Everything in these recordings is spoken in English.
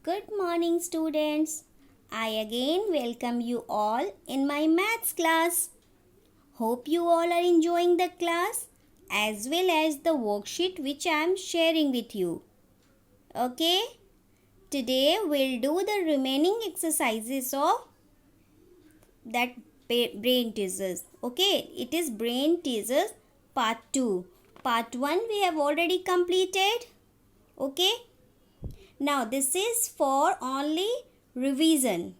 Good morning, students. I again welcome you all in my maths class. Hope you all are enjoying the class as well as the worksheet which I am sharing with you. Okay, today we'll do the remaining exercises of that brain teasers. Okay, it is brain teasers part 2. Part 1 we have already completed. Okay, now this is for only revision.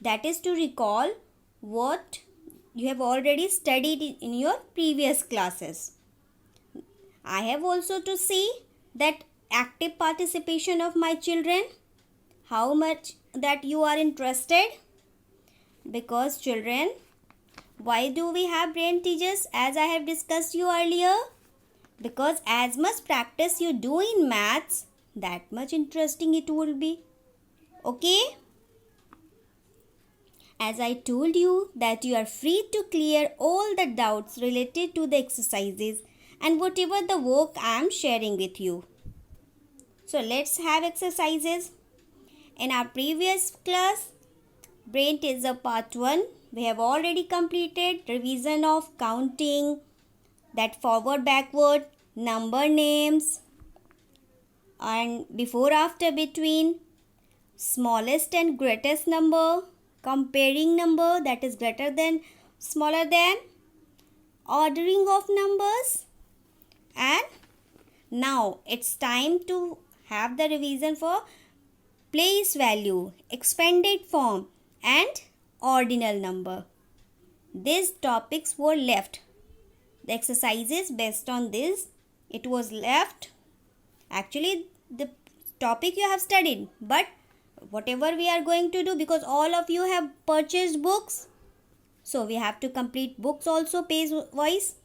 That is to recall what you have already studied in your previous classes. I have also to see that active participation of my children, how much that you are interested, because children, why do we have brain teasers as I have discussed you earlier? Because as much practice you do in maths, that much interesting it will be. Okay? As I told you that you are free to clear all the doubts related to the exercises and whatever the work I am sharing with you. So let's have exercises. In our previous class, brain teaser part 1, we have already completed revision of counting, that forward backward, number names, and before after between, smallest and greatest number, comparing number that is greater than smaller than, ordering of numbers, and now it's time to have the revision for place value, expanded form, and ordinal number. These topics were left. The exercises based on this, it was left. Actually, the topic you have studied, but whatever we are going to do, because all of you have purchased books, so we have to complete books also page wise.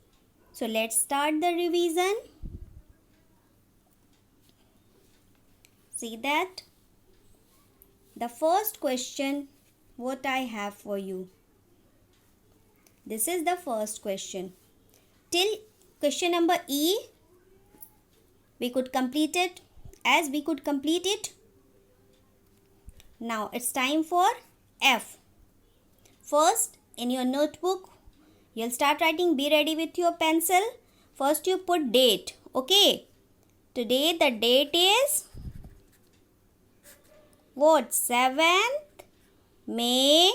So let's start the revision. See that the first question what I have for you, this is the first question. Till question number E we could complete it, as we could complete it. Now it's time for F. First, in your notebook, you'll start writing. Be ready with your pencil. First you put date. Okay. Today the date is what? 7th May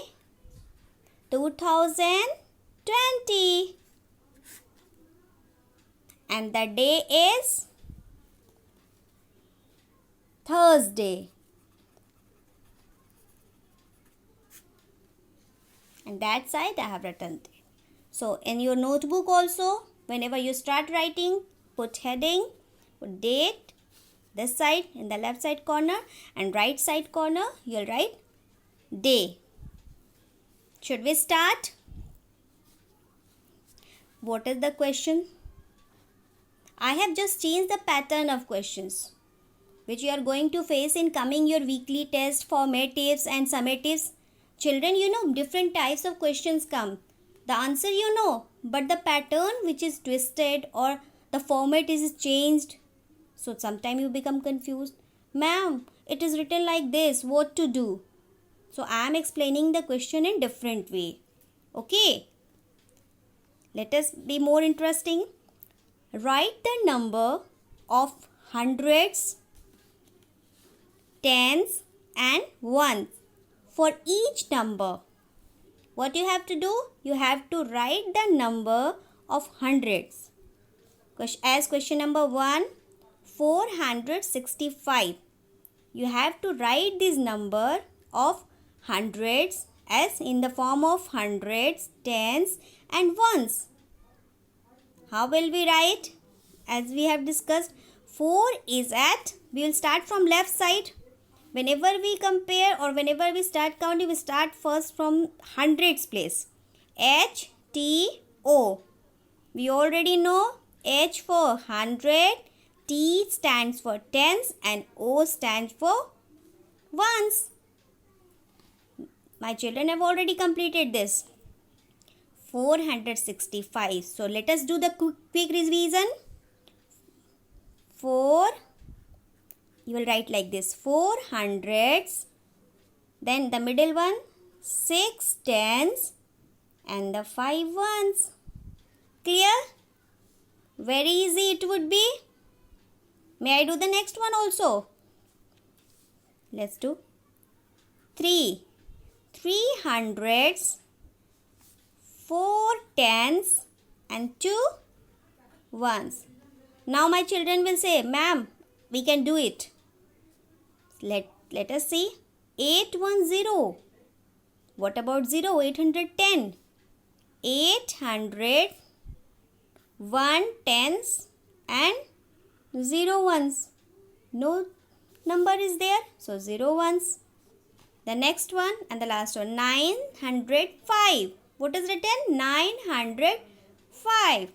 2020. And the day is Thursday. And that side I have written it. So in your notebook also, whenever you start writing, put heading, put date, this side in the left side corner, and right side corner you'll write day. Should we start? What is the question? I have just changed the pattern of questions which you are going to face in coming your weekly test, formatives and summatives. Children, you know, different types of questions come. The answer you know, but the pattern which is twisted or the format is changed. So sometimes you become confused. Ma'am, it is written like this, what to do? So I am explaining the question in different way. Okay. Let us be more interesting. Write the number of hundreds, tens and ones for each number. What you have to do? You have to write the number of hundreds. As question number 1, 465. You have to write this number of hundreds as in the form of hundreds, tens and ones. How will we write? As we have discussed, 4 is at, we will start from left side. Whenever we compare or whenever we start counting, we start first from hundreds place. H, T, O. We already know H for 100, T stands for tens and O stands for ones. My children have already completed this. 465. So let us do the quick revision. 4 You will write like this: 4 hundreds, then the middle one 6 tens and the 5 ones. Clear? Very easy it would be. May I do the next one also? Let's do 3 hundreds, 4 tens and 2 ones. Now my children will say, ma'am, we can do it. Let us see. 810. What about 0? 810. 800, 1 tens and 0 ones. No number is there, so 0 ones. The next one and the last one, 905. What is written? 905.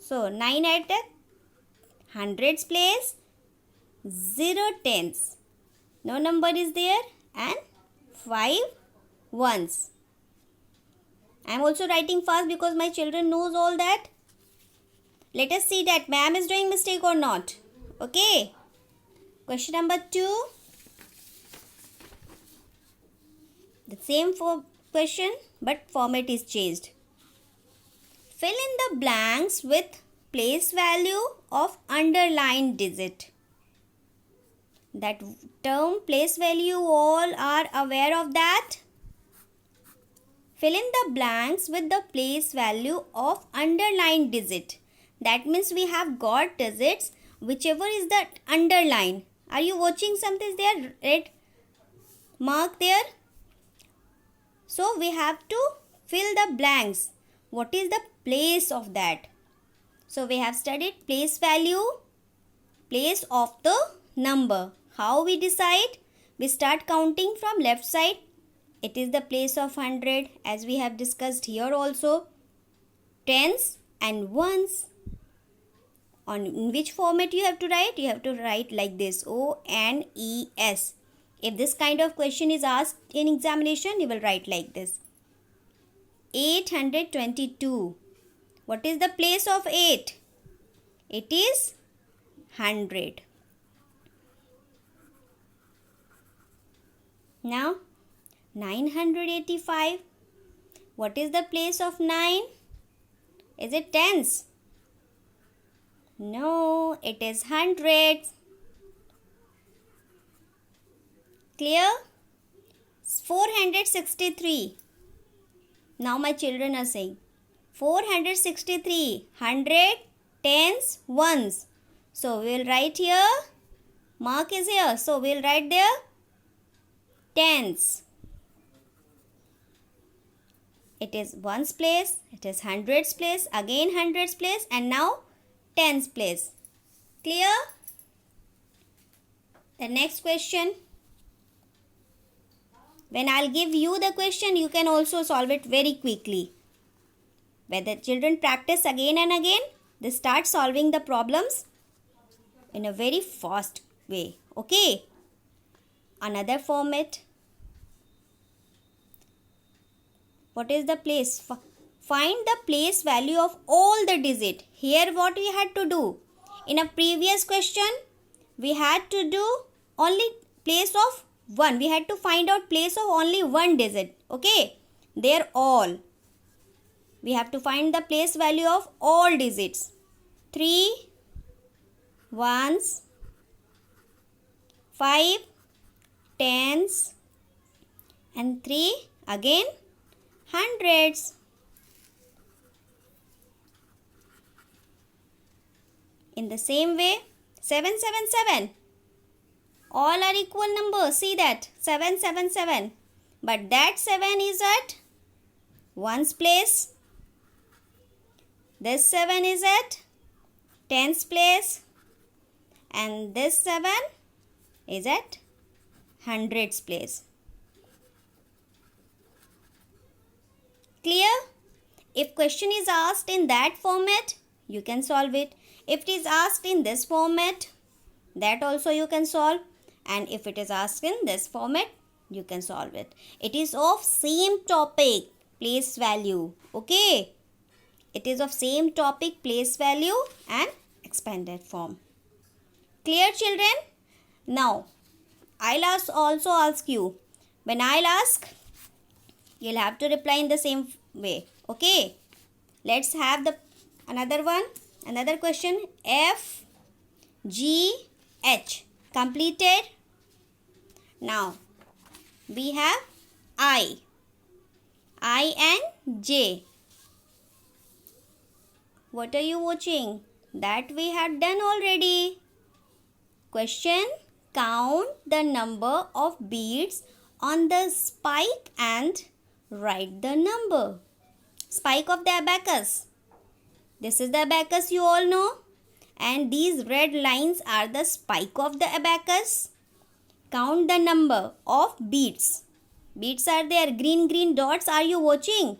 So 9 at the hundreds place, 0 tens. No number is there and 5 ones. I am also writing fast because my children knows all that. Let us see that ma'am is doing mistake or not. Okay. Question number 2. The same question but format is changed. Fill in the blanks with place value of underlined digit. That term place value, all are aware of that. Fill in the blanks with the place value of underlined digit. That means we have got digits whichever is the underline. Are you watching something there? Red mark there. So we have to fill the blanks. What is the place of that? So we have studied place value, place of the number. How we decide? We start counting from left side. It is the place of 100 as we have discussed here also. Tens and ones. On which format you have to write? You have to write like this: ONES. If this kind of question is asked in examination, you will write like this. 822. What is the place of 8? It is 100. Now 985. What is the place of 9? Is it tens? No, it is hundreds. Clear? 463. Now my children are saying 463, 100, tens, ones. So we will write here, mark is here. So we will write there tens. It is ones place, it is hundreds place, again hundreds place, and now tens place. Clear? The next question. When I'll give you the question, you can also solve it very quickly. When the children practice again and again, they start solving the problems in a very fast way. Okay? Another format. What is the place? Find the place value of all the digit. Here what we had to do? In a previous question, we had to do only place of 1. We had to find out place of only one digit. Okay? They're all. We have to find the place value of all digits. 3 ones, 5 tens, and 3 again hundreds. In the same way, 777. All are equal numbers. See that. 777. But that 7 is at ones place. This 7 is at tens place. And this 7 is at hundreds place. Clear? If question is asked in that format, you can solve it. If it is asked in this format, that also you can solve. And if it is asked in this format, you can solve it. It is of same topic, place value. Okay? It is of same topic, place value and expanded form. Clear, children? Now, also ask you. When I'll ask, you'll have to reply in the same way. Okay? Let's have the another one. Another question. F, G, H. Completed? Now, we have I and J. What are you watching? That we had done already. Question. Count the number of beads on the spike and write the number. Spike of the abacus. This is the abacus, you all know. And these red lines are the spike of the abacus. Count the number of beads. Beads are there. Green dots. Are you watching?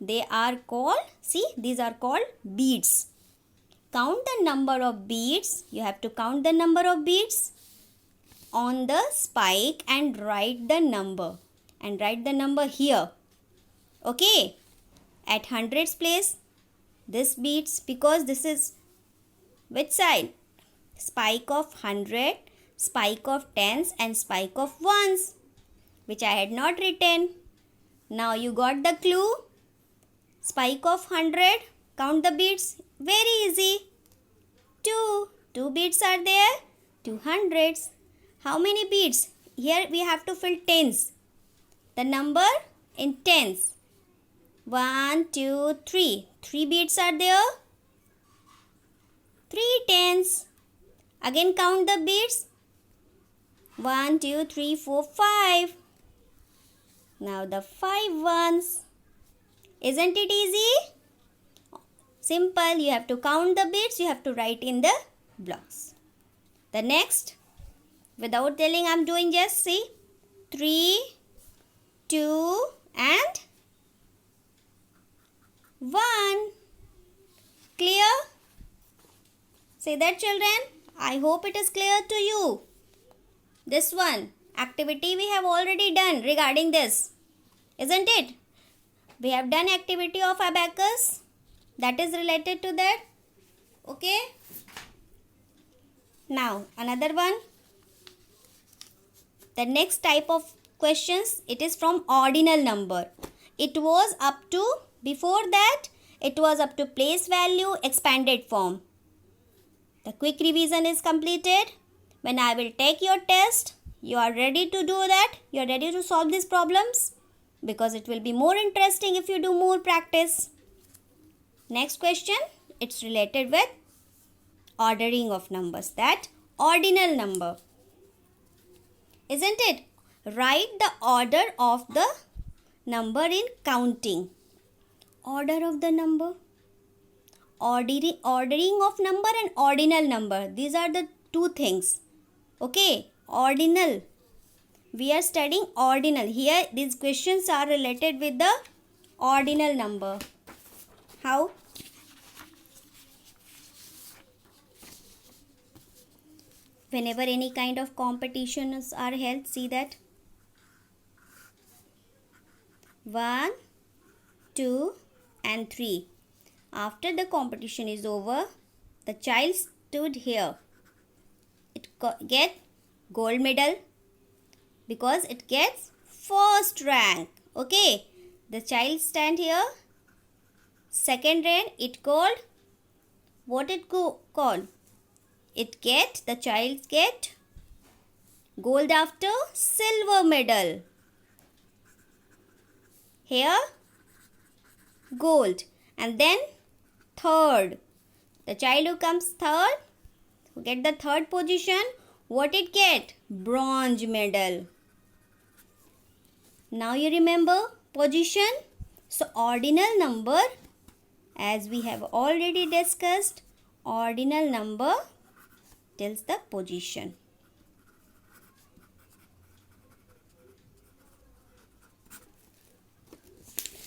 They are called, see, these are called beads. Count the number of beads. You have to count the number of beads on the spike and write the number. And write the number here. Okay. At hundreds place, this beads, because this is which side? Spike of 100, spike of tens and spike of ones, which I had not written. Now you got the clue. Spike of 100, count the beads, very easy. 2 beads are there, 2 hundreds. How many beads? Here we have to fill tens. The number in tens. 1, 2, 3. 3 beads are there. 3 tens. Again count the beads. 1, 2, 3, 4, 5. Now the 5 ones. Isn't it easy? Simple. You have to count the beads. You have to write in the blocks. The next, without telling, I'm doing just see. 3, 2 and 1. Clear? Say that, children. I hope it is clear to you. This one, activity we have already done regarding this. Isn't it? We have done activity of abacus. That is related to that. Okay. Now, another one. The next type of questions, it is from ordinal number. It was up to, before that, it was up to place value expanded form. The quick revision is completed. When I will take your test, you are ready to do that. You are ready to solve these problems, because it will be more interesting if you do more practice. Next question, it's related with ordering of numbers. That ordinal number. Isn't it? Write the order of the number in counting. Order of the number. Ordering of number and ordinal number. These are the two things. Okay. Ordinal. We are studying ordinal. Here these questions are related with the ordinal number. How? Whenever any kind of competitions are held, see that. 1, 2 and 3. After the competition is over, the child stood here. It get gold medal because it gets first rank. Okay. The child stand here. Second rank, it called, what it called? The child get gold after silver medal. Here, gold. And then third. The child who comes third, who get the third position, what it get? Bronze medal. Now you remember position. So ordinal number, as we have already discussed, ordinal number tells the position.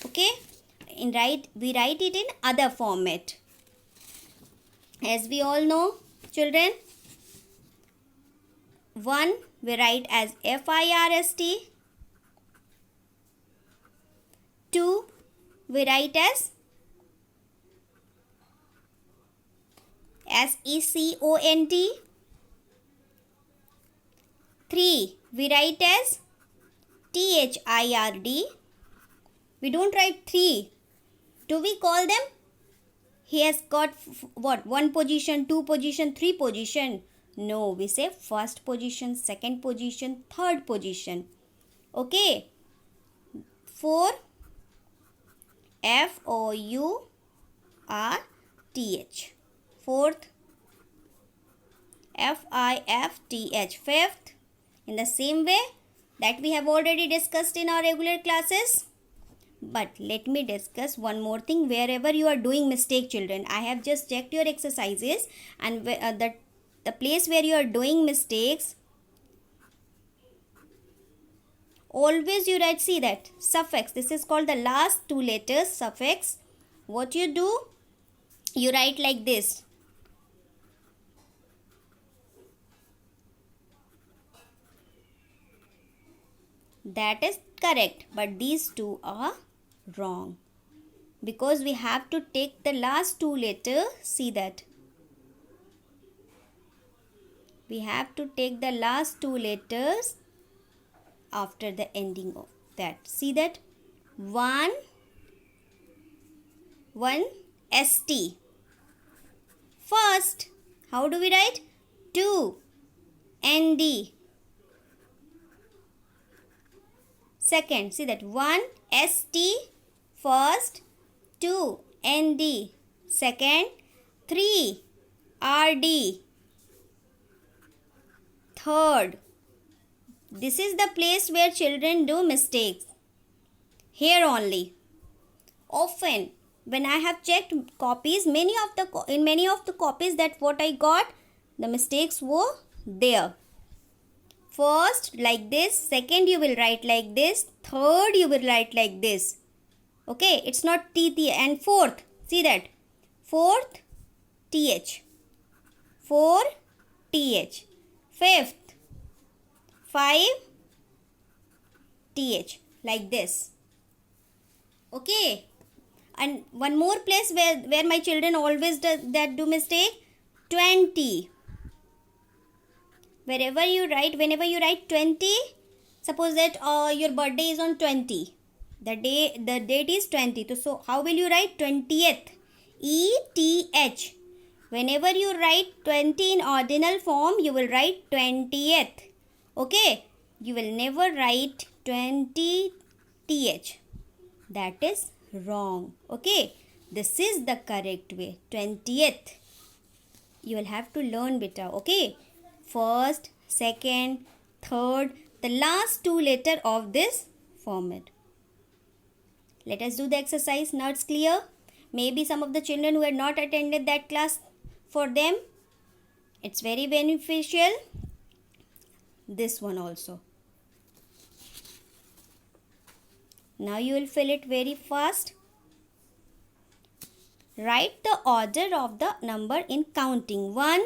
Okay. We write it in other format. As we all know, children, 1 we write as FIRST. 2 we write as SECONT. 3 we write as THIRD. We don't write 3. Do we call them? He has got what? 1 position, 2 position, 3 position. No, we say first position, second position, third position. Okay. 4 FOURTH. Fourth. FIFTH. Fifth. In the same way that we have already discussed in our regular classes. But let me discuss one more thing. Wherever you are doing mistake, children, I have just checked your exercises, and the place where you are doing mistakes, always you write, see that suffix. This is called the last 2 letters suffix. What you do? You write like this. That is correct, but these two are wrong, because we have to take the last 2 letters. See that we have to take the last 2 letters after the ending of that. See that one ST. First, how do we write? 2 ND. Second, see that 1 ST first, 2 ND second, 3 RD third. This is the place where children do mistakes. Here only. Often when I have checked copies, in many of the copies that what I got, the mistakes were there. First like this, second you will write like this, third you will write like this. Okay, it's not TT. And fourth, see that fourth TH, 4 TH, fifth 5 TH, like this. Okay, and one more place where my children always do mistake, 20. Whenever you write 20, suppose that your birthday is on 20. The date is 20. So how will you write 20th? ETH. Whenever you write 20 in ordinal form, you will write 20th. Okay? You will never write 20th. That is wrong. Okay? This is the correct way. 20th. You will have to learn better. Okay? First, second, third, the last 2 letters of this format. Let us do the exercise. Now it's clear. Maybe some of the children who had not attended that class, for them it's very beneficial. This one also. Now you will fill it very fast. Write the order of the number in counting. 1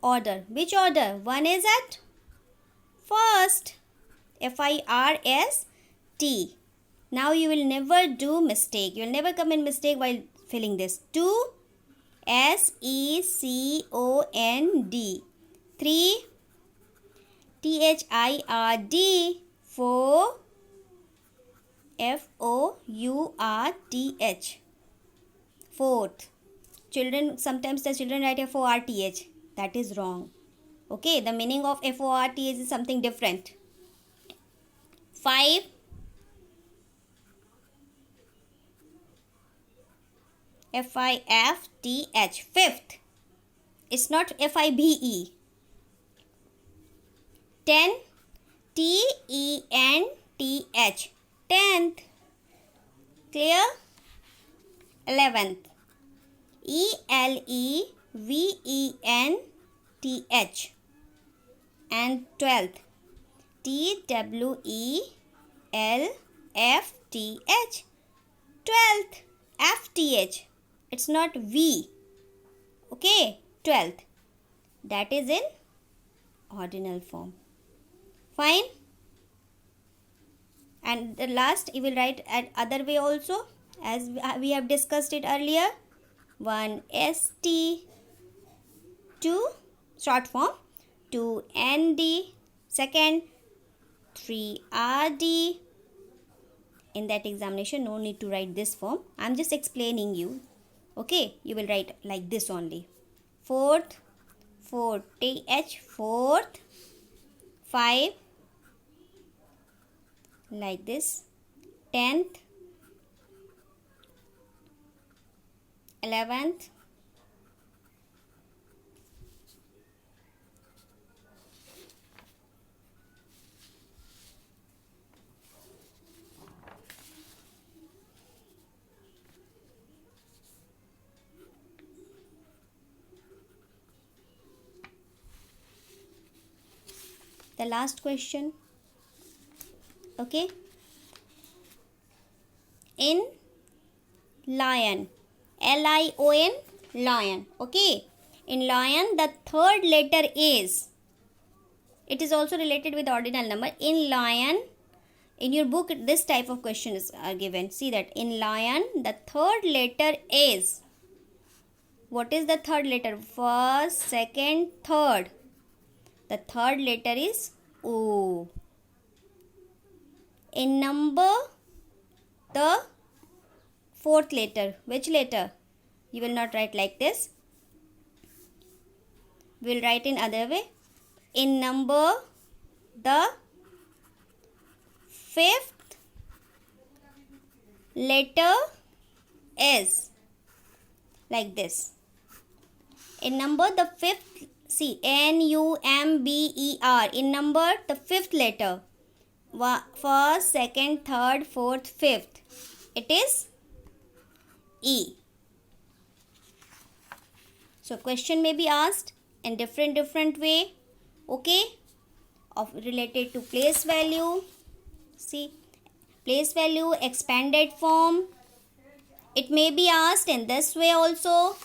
order. Which order? 1 is at first. FIRST. Now you will never do mistake. You will never commit mistake while filling this. 2 SECOND. 3 THIRD. 4 FOURTH. Fourth. Sometimes the children write FORTH. That is wrong. Okay, the meaning of FORTH is something different. 5 FIFTH. Fifth. It's not FIBE. 10 TENTH. Tenth. Clear? 11th. ELEVENTH. And 12th. TWELFTH. 12th. FTH. It's not V. Okay? 12th. That is in ordinal form. Fine? And the last you will write at other way also, as we have discussed it earlier. 1 ST, 2 short form, 2 2ND. Second, 3RD. In that examination, no need to write this form. I'm just explaining you. Okay, you will write like this only. Fourth, 4TH, fourth. 5, like this. 10th, 11th, 'The last question. Okay. In lion, LION, lion. Okay. In lion, the third letter is. It is also related with ordinal number. In lion, in your book, this type of questions are given. See that in lion, the third letter is. What is the third letter? First, second, third. The third letter is O. In number, the fourth letter. Which letter? You will not write like this. We will write in other way. In number, the fifth letter is. Like this. In number, the fifth, see, NUMBER. In number, the fifth letter. First, second, third, fourth, fifth. It is E. So, question may be asked in different way. Okay. Of related to place value. See, place value, expanded form. It may be asked in this way also.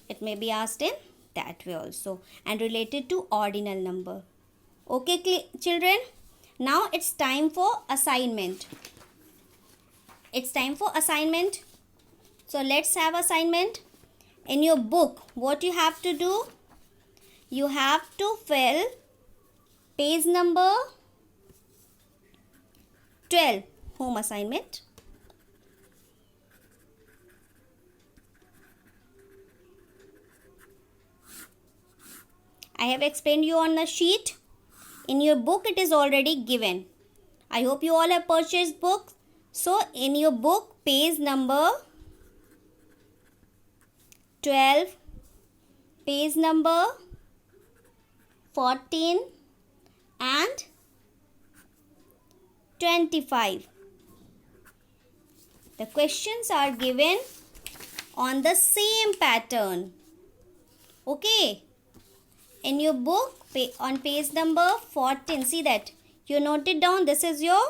It may be asked in that way also. And related to ordinal number. Okay, children. Now it's time for assignment. It's time for assignment. So let's have assignment. In your book, what you have to do? You have to fill page number 12. Home assignment. I have explained you on the sheet. In your book, it is already given. I hope you all have purchased books. So, in your book, page number 12, page number 14 and 25. The questions are given on the same pattern. Okay. In your book, on page number 14, see that you note it down. This is your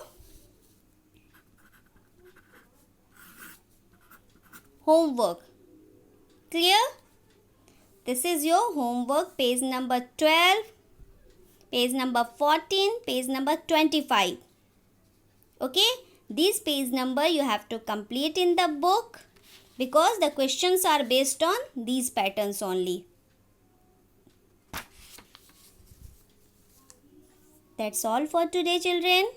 homework. Clear? This is your homework, page number 12, page number 14, page number 25. Okay? This page number you have to complete in the book because the questions are based on these patterns only. That's all for today, children.